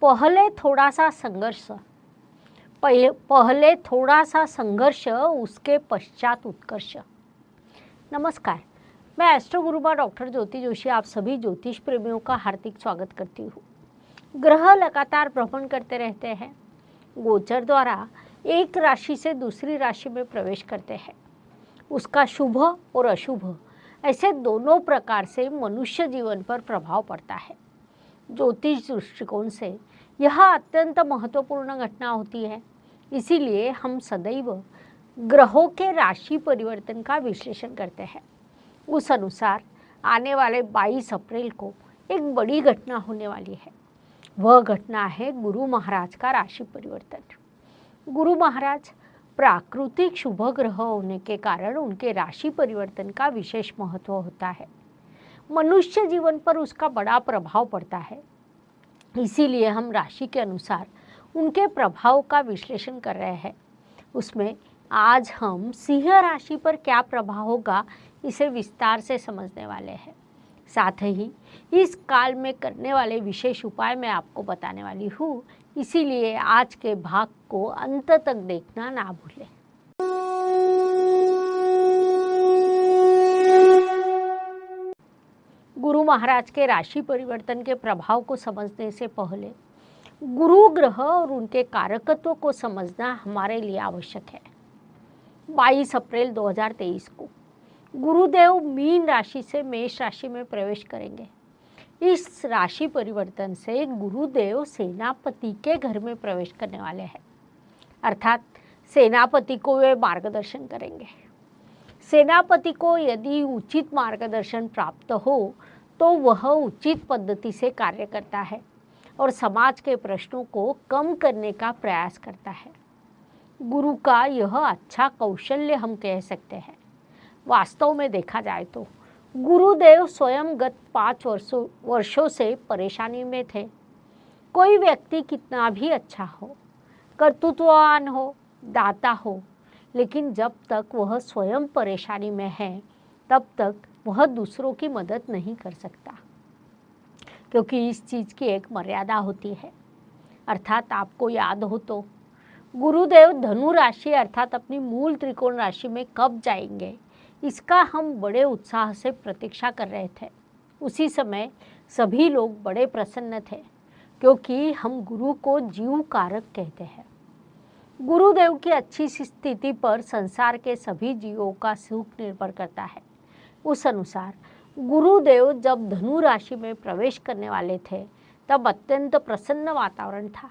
पहले थोड़ा सा संघर्ष पहले थोड़ा सा संघर्ष, उसके पश्चात उत्कर्ष। नमस्कार, मैं एस्ट्रो गुरुमा डॉक्टर ज्योति जोशी आप सभी ज्योतिष प्रेमियों का हार्दिक स्वागत करती हूँ। ग्रह लगातार भ्रमण करते रहते हैं, गोचर द्वारा एक राशि से दूसरी राशि में प्रवेश करते हैं। उसका शुभ और अशुभ ऐसे दोनों प्रकार से मनुष्य जीवन पर प्रभाव पड़ता है। ज्योतिष दृष्टिकोण से यह अत्यंत महत्वपूर्ण घटना होती है, इसीलिए हम सदैव ग्रहों के राशि परिवर्तन का विश्लेषण करते हैं। उस अनुसार आने वाले 22 अप्रैल को एक बड़ी घटना होने वाली है। वह घटना है गुरु महाराज का राशि परिवर्तन। गुरु महाराज प्राकृतिक शुभ ग्रह होने के कारण उनके राशि परिवर्तन का विशेष महत्व होता है। मनुष्य जीवन पर उसका बड़ा प्रभाव पड़ता है, इसीलिए हम राशि के अनुसार उनके प्रभाव का विश्लेषण कर रहे हैं। उसमें आज हम सिंह राशि पर क्या प्रभाव होगा इसे विस्तार से समझने वाले हैं। साथ ही इस काल में करने वाले विशेष उपाय मैं आपको बताने वाली हूँ, इसीलिए आज के भाग को अंत तक देखना ना भूलें। गुरु महाराज के राशि परिवर्तन के प्रभाव को समझने से पहले गुरु ग्रह और उनके कारकत्व को समझना हमारे लिए आवश्यक है। 22 अप्रैल 2023 को गुरुदेव मीन राशि से मेष राशि में प्रवेश करेंगे। इस राशि परिवर्तन से गुरुदेव सेनापति के घर में प्रवेश करने वाले हैं, अर्थात सेनापति को वे मार्गदर्शन करेंगे। सेनापति को यदि उचित मार्गदर्शन प्राप्त हो तो वह उचित पद्धति से कार्य करता है और समाज के प्रश्नों को कम करने का प्रयास करता है। गुरु का यह अच्छा कौशल्य हम कह सकते हैं। वास्तव में देखा जाए तो गुरुदेव स्वयं गत 5 वर्षों से परेशानी में थे। कोई व्यक्ति कितना भी अच्छा हो, कर्तृत्ववान हो, दाता हो, लेकिन जब तक वह स्वयं परेशानी में है तब तक वह दूसरों की मदद नहीं कर सकता, क्योंकि इस चीज़ की एक मर्यादा होती है। अर्थात आपको याद हो तो गुरुदेव धनु राशि अर्थात अपनी मूल त्रिकोण राशि में कब जाएंगे, इसका हम बड़े उत्साह से प्रतीक्षा कर रहे थे। उसी समय सभी लोग बड़े प्रसन्न थे, क्योंकि हम गुरु को जीव कारक कहते हैं। गुरुदेव की अच्छी स्थिति पर संसार के सभी जीवों का सुख निर्भर करता है। उस अनुसार गुरुदेव जब धनु राशि में प्रवेश करने वाले थे तब अत्यंत प्रसन्न वातावरण था,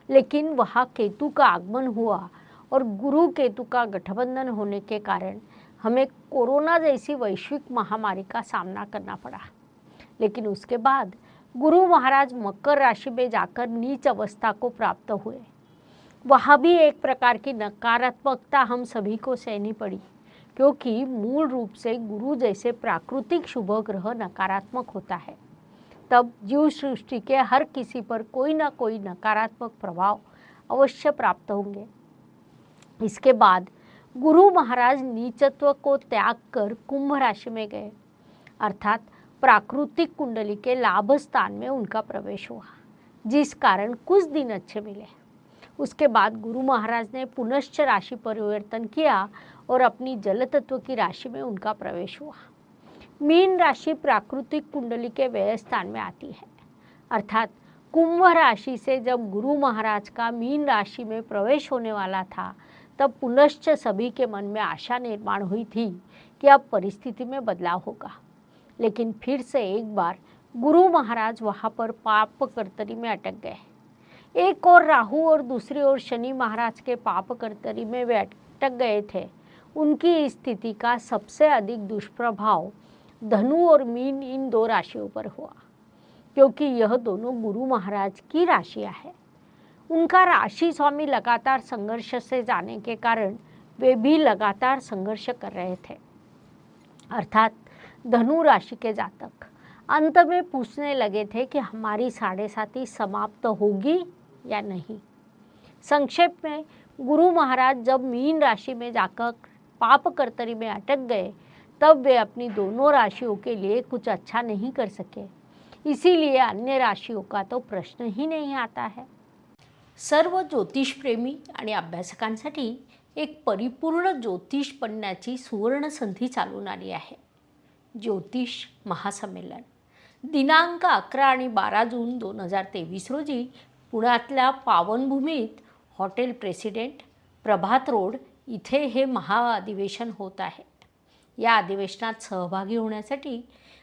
लेकिन वहाँ केतु का आगमन हुआ और गुरु केतु का गठबंधन होने के कारण हमें कोरोना जैसी वैश्विक महामारी का सामना करना पड़ा। लेकिन उसके बाद गुरु महाराज मकर राशि में जाकर नीच अवस्था को प्राप्त हुए। वहाँ भी एक प्रकार की नकारात्मकता हम सभी को सहनी पड़ी, क्योंकि मूल रूप से गुरु जैसे प्राकृतिक शुभ ग्रह नकारात्मक होता है। तब जीव सृष्टि के हर किसी पर कोई ना कोई नकारात्मक प्रभाव अवश्य प्राप्त होंगे। इसके बाद गुरु महाराज नीचत्व को त्याग कर कुंभ राशि में गए, अर्थात प्राकृतिक कुंडली के लाभ स्थान में उनका प्रवेश हुआ, जिस कारण कुछ दिन अच्छे मिले। उसके बाद गुरु महाराज ने पुनश्च राशि परिवर्तन किया और अपनी जल तत्व की राशि में उनका प्रवेश हुआ। मीन राशि प्राकृतिक कुंडली के व्यय स्थान में आती है, अर्थात कुंभ राशि से जब गुरु महाराज का मीन राशि में प्रवेश होने वाला था तब पुनश्च सभी के मन में आशा निर्माण हुई थी कि अब परिस्थिति में बदलाव होगा। लेकिन फिर से एक बार गुरु महाराज वहाँ पर पाप कर्तरी में अटक गए। एक और राहु और दूसरी ओर शनि महाराज के पाप कर्तरी में वे अटक गए थे। उनकी स्थिति का सबसे अधिक दुष्प्रभाव धनु और मीन इन 2 राशियों पर हुआ, क्योंकि यह दोनों गुरु महाराज की राशियां हैं। उनका राशि स्वामी लगातार संघर्ष से जाने के कारण वे भी लगातार संघर्ष कर रहे थे। अर्थात धनु राशि के जातक अंत में पूछने लगे थे कि हमारी 7.5 समाप्त होगी या नहीं। संक्षेप में गुरु महाराज जब मीन राशि में जाकर पाप कर्तरी में अटक गए तब वे अपनी दोनों राशियों के लिए कुछ अच्छा नहीं कर सके, इसीलिए अन्य राशियों का तो प्रश्न ही नहीं आता है। सर्व ज्योतिष प्रेमी आणि अभ्यासकांसाठी एक परिपूर्ण ज्योतिष बनण्याची सुवर्ण संधी चालून आली आहे। ज्योतिष महासंमेलन दिनांक 11 आणि 12 जून 2023 रोजी पुण्यातल्या पावनभूमीत हॉटेल प्रेसिडेंट प्रभात रोड इथे हे महाअधिवेशन होत आहे। या अधिवेशनात सहभागी होण्यासाठी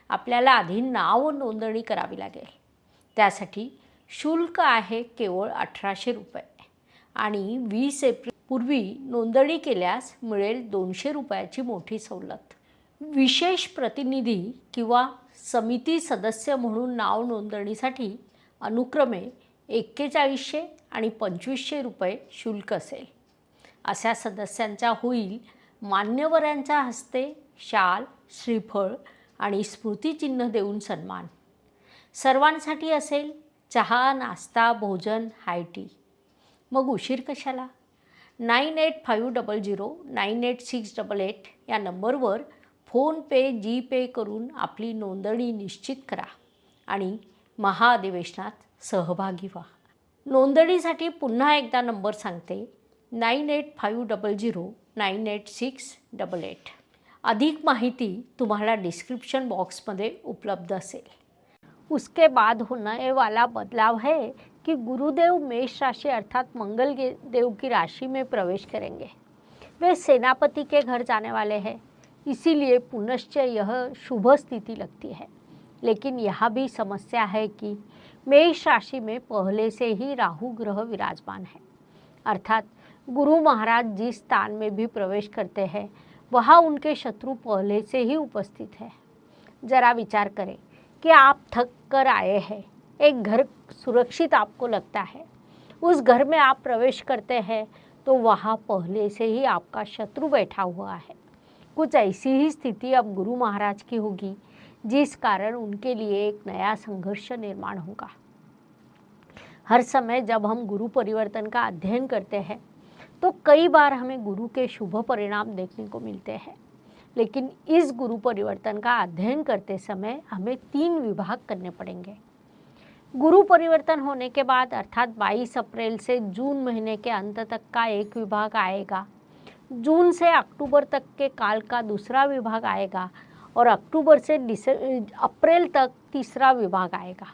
आपल्याला आधी नाव नोंदणी करावी लागेल। त्यासाठी शुल्क आहे केवळ 1800 रुपये आणि 20 एप्रिल पूर्वी नोंदणी केल्यास मिळेल 200 रुपयाची मोठी सवलत। विशेष प्रतिनिधी किंवा समिती सदस्य म्हणून नाव नोंदणीसाठी अनुक्रमे 4100 आणि 2500 रुपये शुल्क असेल। अशा सदस्यांचा होईल मान्यवरांच्या हस्ते शाल, श्रीफळ आणि स्मृतिचिन्ह देऊन सन्मान। सर्वांसाठी असेल चहा, नाश्ता, भोजन, हाय टी। मग उशीर कशाला? 9850098688 या नंबरवर फोनपे, जीपे करून आपली नोंदणी निश्चित करा आणि महाअधिवेशनात सहभागी व्हा। नोंदणीसाठी पुन्हा एकदा नंबर सांगते, 9850098688। अधिक माहिती तुम्हाला डिस्क्रिप्शन बॉक्समध्ये उपलब्ध असेल। उसके बाद होने वाला बदलाव है कि गुरुदेव मेष राशि अर्थात मंगल देव की राशि में प्रवेश करेंगे। वे सेनापति के घर जाने वाले हैं, इसीलिए पुनश्च यह शुभ स्थिति लगती है। लेकिन यह भी समस्या है कि मेष राशि में पहले से ही राहु ग्रह विराजमान है, अर्थात गुरु महाराज जिस स्थान में भी प्रवेश करते हैं वहाँ उनके शत्रु पहले से ही उपस्थित है। जरा विचार करें कि आप थक कर आए हैं, एक घर सुरक्षित आपको लगता है, उस घर में आप प्रवेश करते हैं तो वहाँ पहले से ही आपका शत्रु बैठा हुआ है। कुछ ऐसी ही स्थिति अब गुरु महाराज की होगी, जिस कारण उनके लिए एक नया संघर्ष निर्माण होगा। हर समय जब हम गुरु परिवर्तन का अध्ययन करते हैं तो कई बार हमें गुरु के शुभ परिणाम देखने को मिलते हैं, लेकिन इस गुरु परिवर्तन का अध्ययन करते समय हमें 3 विभाग करने पड़ेंगे। गुरु परिवर्तन होने के बाद अर्थात 22 अप्रैल से जून महीने के अंत तक का एक विभाग आएगा, जून से अक्टूबर तक के काल का दूसरा विभाग आएगा और अक्टूबर से अप्रैल तक तीसरा विभाग आएगा।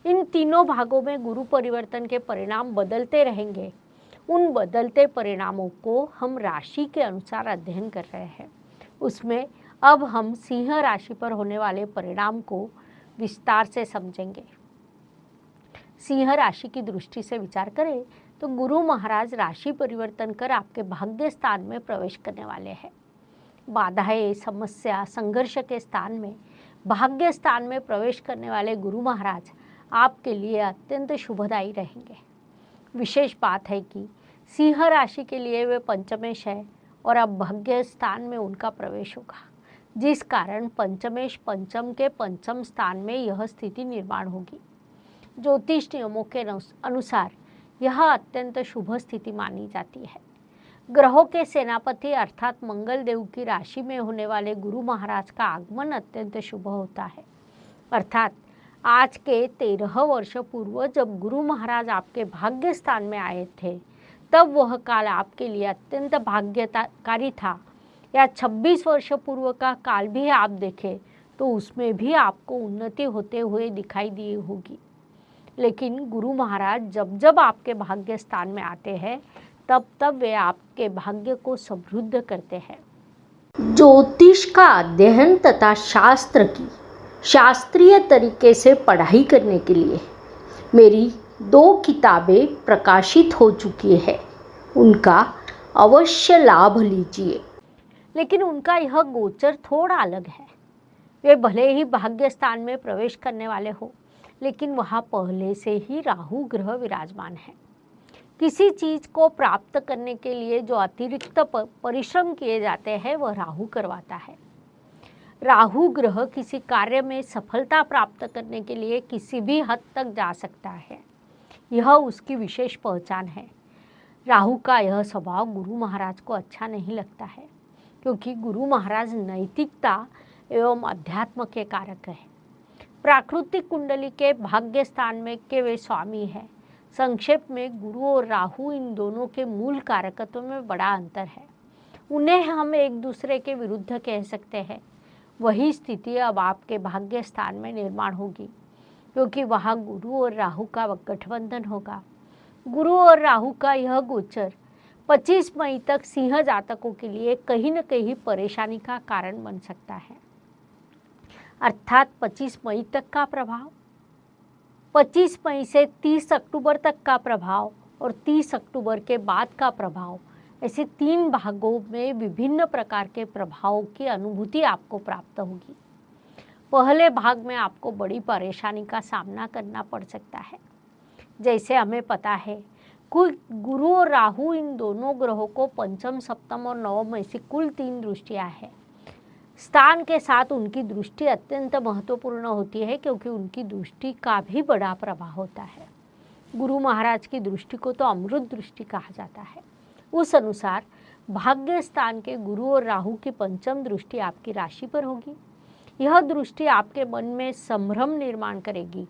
इन तीनों भागों में गुरु परिवर्तन के परिणाम बदलते रहेंगे। उन बदलते परिणामों को हम राशि के अनुसार अध्ययन कर रहे हैं। उसमें अब हम सिंह राशि पर होने वाले परिणाम को विस्तार से समझेंगे। सिंह राशि की दृष्टि से विचार करें तो गुरु महाराज राशि परिवर्तन कर आपके भाग्य स्थान में प्रवेश करने वाले हैं। बाधाएं, समस्या, संघर्ष के स्थान में भाग्य स्थान में प्रवेश करने वाले गुरु महाराज आपके लिए अत्यंत शुभदायी रहेंगे। विशेष बात है कि सिंह राशि के लिए वे पंचमेश है और अब भाग्य स्थान में उनका प्रवेश होगा, जिस कारण पंचमेश पंचम के पंचम स्थान में यह स्थिति निर्माण होगी। ज्योतिष नियमों के अनुसार यह अत्यंत शुभ स्थिति मानी जाती है। ग्रहों के सेनापति अर्थात मंगल देव की राशि में होने वाले गुरु महाराज का आगमन अत्यंत शुभ होता है। अर्थात आज के 13 वर्ष पूर्व जब गुरु महाराज आपके भाग्य स्थान में आए थे तब वह काल आपके लिए अत्यंत भाग्यकारी था। या 26 वर्ष पूर्व का काल भी आप देखें तो उसमें भी आपको उन्नति होते हुए दिखाई दी होगी। लेकिन गुरु महाराज जब जब आपके भाग्य स्थान में आते हैं तब तब वे आपके भाग्य को समृद्ध करते हैं। ज्योतिष का अध्ययन तथा शास्त्र की शास्त्रीय तरीके से पढ़ाई करने के लिए मेरी 2 किताबें प्रकाशित हो चुकी है, उनका अवश्य लाभ लीजिए। लेकिन उनका यह गोचर थोड़ा अलग है। वे भले ही भाग्य स्थान में प्रवेश करने वाले हो, लेकिन वहाँ पहले से ही राहु ग्रह विराजमान है। किसी चीज़ को प्राप्त करने के लिए जो अतिरिक्त परिश्रम किए जाते हैं वह राहु करवाता है। राहु ग्रह किसी कार्य में सफलता प्राप्त करने के लिए किसी भी हद तक जा सकता है, यह उसकी विशेष पहचान है। राहु का यह स्वभाव गुरु महाराज को अच्छा नहीं लगता है, क्योंकि गुरु महाराज नैतिकता एवं अध्यात्म के कारक है। प्राकृतिक कुंडली के भाग्य स्थान में के वे स्वामी है। संक्षेप में गुरु और राहु इन दोनों के मूल कारकत्व में बड़ा अंतर है। उन्हें हम एक दूसरे के विरुद्ध कह सकते हैं। वही स्थिति अब आपके भाग्य स्थान में निर्माण होगी, क्योंकि वहाँ गुरु और राहु का गठबंधन होगा। गुरु और राहु का यह गोचर 25 मई तक सिंह जातकों के लिए कहीं न कहीं परेशानी का कारण बन सकता है। अर्थात 25 मई तक का प्रभाव, 25 मई से 30 अक्टूबर तक का प्रभाव और 30 अक्टूबर के बाद का प्रभाव, ऐसे 3 भागों में विभिन्न प्रकार के प्रभावों की अनुभूति आपको प्राप्त होगी। पहले भाग में आपको बड़ी परेशानी का सामना करना पड़ सकता है। जैसे हमें पता है कुल गुरु और राहु इन दोनों ग्रहों को पंचम, सप्तम और नवम ऐसी कुल 3 दृष्टियां हैं। स्थान के साथ उनकी दृष्टि अत्यंत महत्वपूर्ण होती है, क्योंकि उनकी दृष्टि का भी बड़ा प्रभाव होता है। गुरु महाराज की दृष्टि को तो अमृत दृष्टि कहा जाता है। उस अनुसार भाग्य स्थान के गुरु और राहु की पंचम दृष्टि आपकी राशि पर होगी। यह दृष्टि आपके मन में संभ्रम निर्माण करेगी।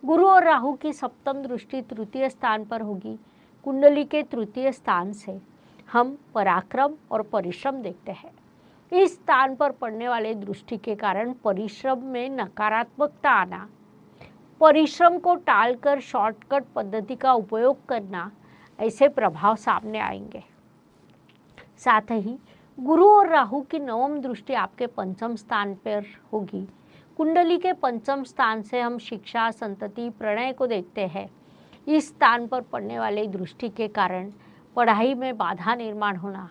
गुरु और राहु की सप्तम दृष्टि तृतीय स्थान पर होगी। कुंडली के तृतीय स्थान से हम पराक्रम और परिश्रम देखते हैं। इस स्थान पर पड़ने वाले दृष्टि के कारण परिश्रम में नकारात्मकता आना, परिश्रम को टालकर शॉर्टकट पद्धति का उपयोग करना, ऐसे प्रभाव सामने आएंगे। साथ ही गुरु और राहु की नवम दृष्टि आपके पंचम स्थान पर होगी। कुंडली के पंचम स्थान से हम शिक्षा, संतति, प्रणय को देखते हैं। इस स्थान पर पड़ने वाली दृष्टि के कारण पढ़ाई में बाधा निर्माण होना,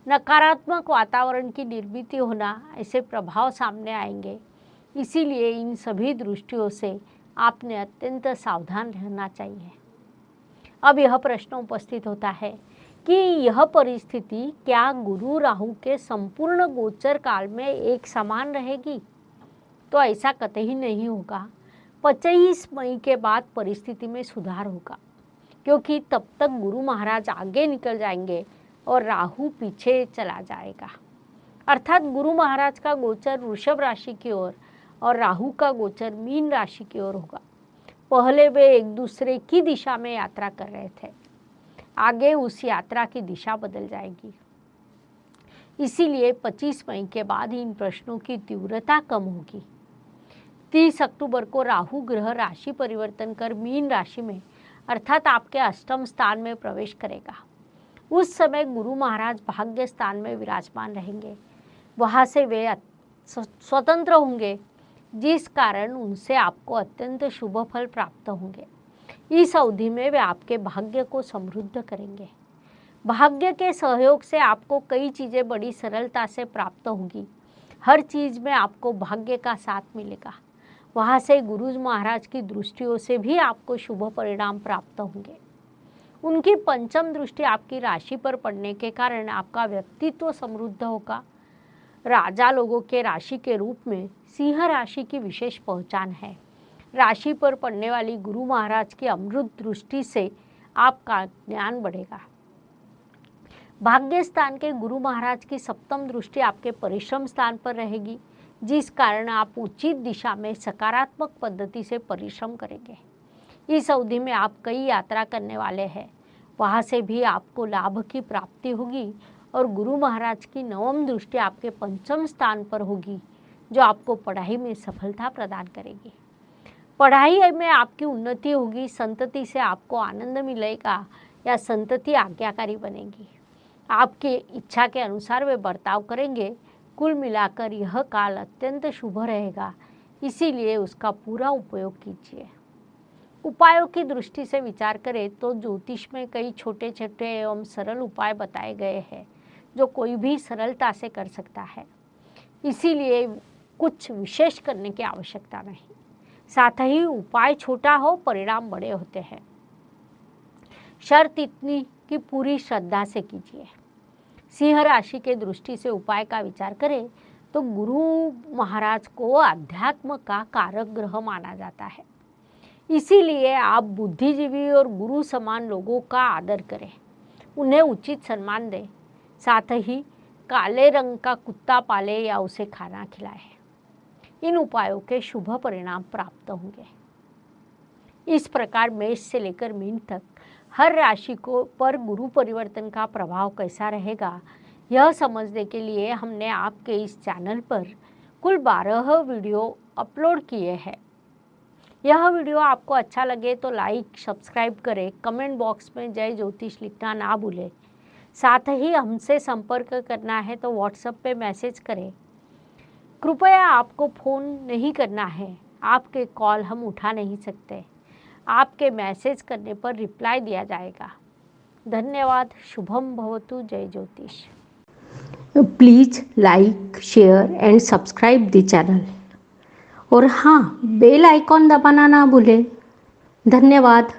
नकारात्मक वातावरण की निर्मित होना, ऐसे प्रभाव सामने आएंगे। इसीलिए इन सभी दृष्टियों से आपने अत्यंत सावधान रहना चाहिए। अब यह प्रश्न उपस्थित होता है कि यह परिस्थिति क्या गुरु राहु के संपूर्ण गोचर काल में एक समान रहेगी? तो ऐसा कतई नहीं होगा। 25 मई के बाद परिस्थिति में सुधार होगा, क्योंकि तब तक गुरु महाराज आगे निकल जाएंगे और राहु पीछे चला जाएगा। अर्थात गुरु महाराज का गोचर वृषभ राशि की ओर और राहु का गोचर मीन राशि की ओर होगा। पहले वे एक दूसरे की दिशा में यात्रा कर रहे थे, आगे उस यात्रा की दिशा बदल जाएगी। इसीलिए 25 मई के बाद इन प्रश्नों की तीव्रता कम होगी। 30 अक्टूबर को राहु ग्रह राशि परिवर्तन कर मीन राशि में अर्थात आपके अष्टम स्थान में प्रवेश करेगा। उस समय गुरु महाराज भाग्य स्थान में विराजमान रहेंगे। वहाँ से वे स्वतंत्र होंगे, जिस कारण उनसे आपको अत्यंत शुभ फल प्राप्त होंगे। इस अवधि में वे आपके भाग्य को समृद्ध करेंगे। भाग्य के सहयोग से आपको कई चीज़ें बड़ी सरलता से प्राप्त होगी। हर चीज़ में आपको भाग्य का साथ मिलेगा। वहाँ से गुरु महाराज की दृष्टियों से भी आपको शुभ परिणाम प्राप्त होंगे। उनकी पंचम दृष्टि आपकी राशि पर पड़ने के कारण आपका व्यक्तित्व समृद्ध होगा। राजा लोगों के राशि के रूप में सिंह राशि की विशेष पहचान है। राशि पर पड़ने वाली गुरु महाराज की अमृत दृष्टि से आपका ज्ञान बढ़ेगा। भाग्य स्थान के गुरु महाराज की सप्तम दृष्टि आपके परिश्रम स्थान पर रहेगी, जिस कारण आप उचित दिशा में सकारात्मक पद्धति से परिश्रम करेंगे। इस अवधि में आप कई यात्रा करने वाले हैं, वहाँ से भी आपको लाभ की प्राप्ति होगी और गुरु महाराज की नवम दृष्टि आपके पंचम स्थान पर होगी, जो आपको पढ़ाई में सफलता प्रदान करेगी। पढ़ाई में आपकी उन्नति होगी, संतति से आपको आनंद मिलेगा या संतति आज्ञाकारी बनेगी। आपकी इच्छा के अनुसार वे बर्ताव करेंगे। कुल मिलाकर यह काल अत्यंत शुभ रहेगा, इसीलिए उसका पूरा उपयोग कीजिए। उपायों की दृष्टि से विचार करें तो ज्योतिष में कई छोटे छोटे एवं सरल उपाय बताए गए हैं, जो कोई भी सरलता से कर सकता है। इसीलिए कुछ विशेष करने की आवश्यकता नहीं। साथ ही उपाय छोटा हो, परिणाम बड़े होते हैं। शर्त इतनी कि पूरी श्रद्धा से कीजिए। सिंह राशि के दृष्टि से उपाय का विचार करें तो गुरु महाराज को अध्यात्म का कारक ग्रह माना जाता है। इसीलिए आप बुद्धिजीवी और गुरु समान लोगों का आदर करें, उन्हें उचित सम्मान दें। साथ ही काले रंग का कुत्ता पाले या उसे खाना खिलाएं। इन उपायों के शुभ परिणाम प्राप्त होंगे। इस प्रकार मेष से लेकर मीन तक हर राशि को पर गुरु परिवर्तन का प्रभाव कैसा रहेगा, यह समझने के लिए हमने आपके इस चैनल पर कुल 12 वीडियो अपलोड किए हैं। यह वीडियो आपको अच्छा लगे तो लाइक, सब्सक्राइब करें, कमेंट बॉक्स में जय ज्योतिष लिखना ना भूलें। साथ ही हमसे संपर्क करना है तो व्हाट्सएप पे मैसेज करें। कृपया आपको फ़ोन नहीं करना है, आपके कॉल हम उठा नहीं सकते। आपके मैसेज करने पर रिप्लाई दिया जाएगा। धन्यवाद। शुभम भवतु। जय ज्योतिष। Please like, share and subscribe the channel और हाँ, बेल आइकॉन दबाना ना भूलें। धन्यवाद।